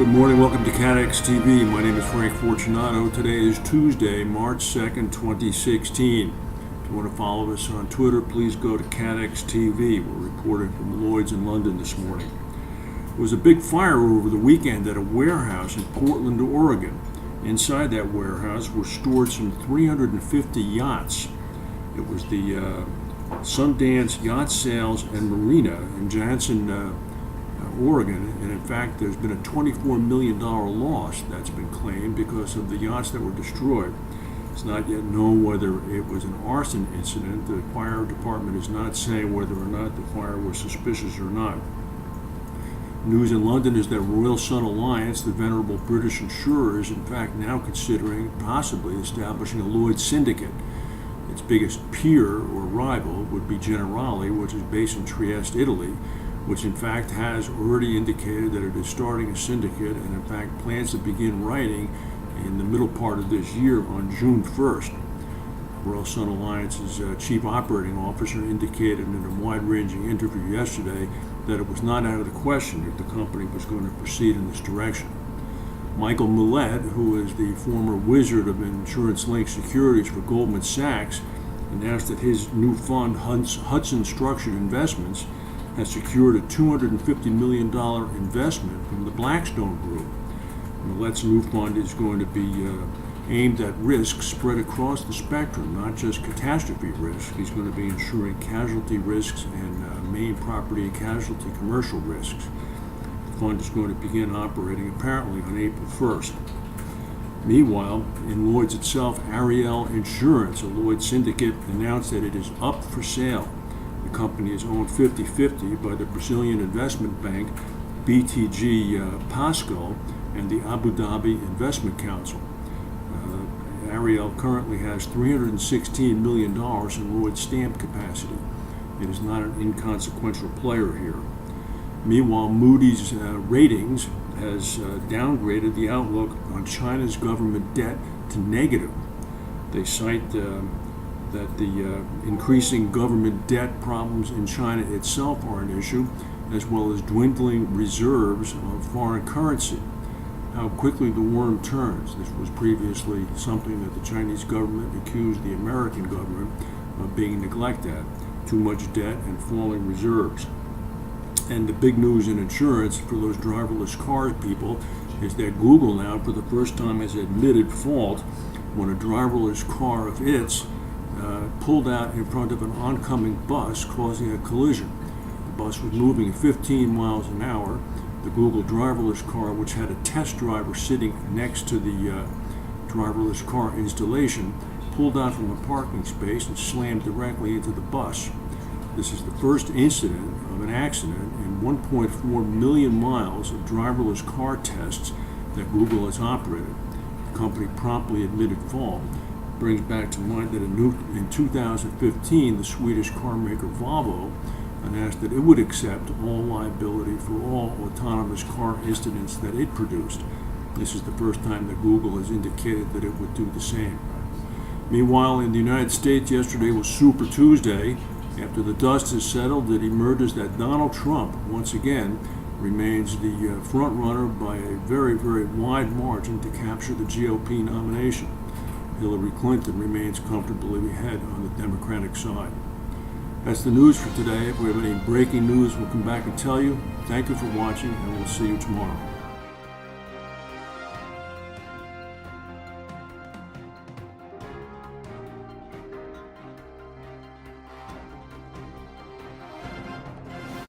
Good morning, welcome to CATEX TV. My name is Frank Fortunato. Today is Tuesday, March 2nd, 2016. If you want to follow us on Twitter, please go to CATEX TV. We're reporting from Lloyd's in London this morning. There was a big fire over the weekend at a warehouse in Portland, Oregon. Inside that warehouse were stored some 350 yachts. It was the Sundance Yacht Sales and Marina in Jansen, Oregon, and in fact there's been a $24 million loss that's been claimed because of the yachts that were destroyed. It's not yet known whether it was an arson incident. The fire department is not saying whether or not the fire was suspicious or not. News in London is that Royal Sun Alliance, the venerable British insurer, is in fact now considering possibly establishing a Lloyd syndicate. Its biggest peer or rival would be Generali, which is based in Trieste, Italy, which in fact has already indicated that it is starting a syndicate and in fact plans to begin writing in the middle part of this year on June 1st. Royal Sun Alliance's chief operating officer indicated in a wide-ranging interview yesterday that it was not out of the question if the company was going to proceed in this direction. Michael Millette, who is the former wizard of insurance-linked securities for Goldman Sachs, announced that his new fund, Hudson Structured Investments, has secured a $250 million investment from the Blackstone group. Millette's new fund is going to be aimed at risks spread across the spectrum, not just catastrophe risk. He's going to be insuring casualty risks and main property and casualty commercial risks. The fund is going to begin operating apparently on April 1st. Meanwhile, in Lloyd's itself, Ariel Insurance, a Lloyd syndicate, announced that it is up for sale. The company is owned 50-50 by the Brazilian investment bank BTG Pactual and the Abu Dhabi Investment Council. Ariel currently has $316 million in Lloyd's stamp capacity. It is not an inconsequential player here. Meanwhile, Moody's ratings has downgraded the outlook on China's government debt to negative. They cite that the increasing government debt problems in China itself are an issue, as well as dwindling reserves of foreign currency. How quickly the worm turns. This was previously something that the Chinese government accused the American government of being neglected at. Too much debt and falling reserves. And the big news in insurance for those driverless cars people is that Google now, for the first time, has admitted fault when a driverless car of its pulled out in front of an oncoming bus, causing a collision. The bus was moving at 15 miles an hour. The Google driverless car, which had a test driver sitting next to the driverless car installation, pulled out from a parking space and slammed directly into the bus. This is the first incident of an accident in 1.4 million miles of driverless car tests that Google has operated. The company promptly admitted fault. Brings back to mind that in 2015, the Swedish car maker Volvo announced that it would accept all liability for all autonomous car incidents that it produced. This is the first time that Google has indicated that it would do the same. Meanwhile, in the United States, yesterday was Super Tuesday. After the dust has settled, it emerges that Donald Trump, once again, remains the front runner by a very, very wide margin to capture the GOP nomination. Hillary Clinton remains comfortably ahead on the Democratic side. That's the news for today. If we have any breaking news, we'll come back and tell you. Thank you for watching, and we'll see you tomorrow.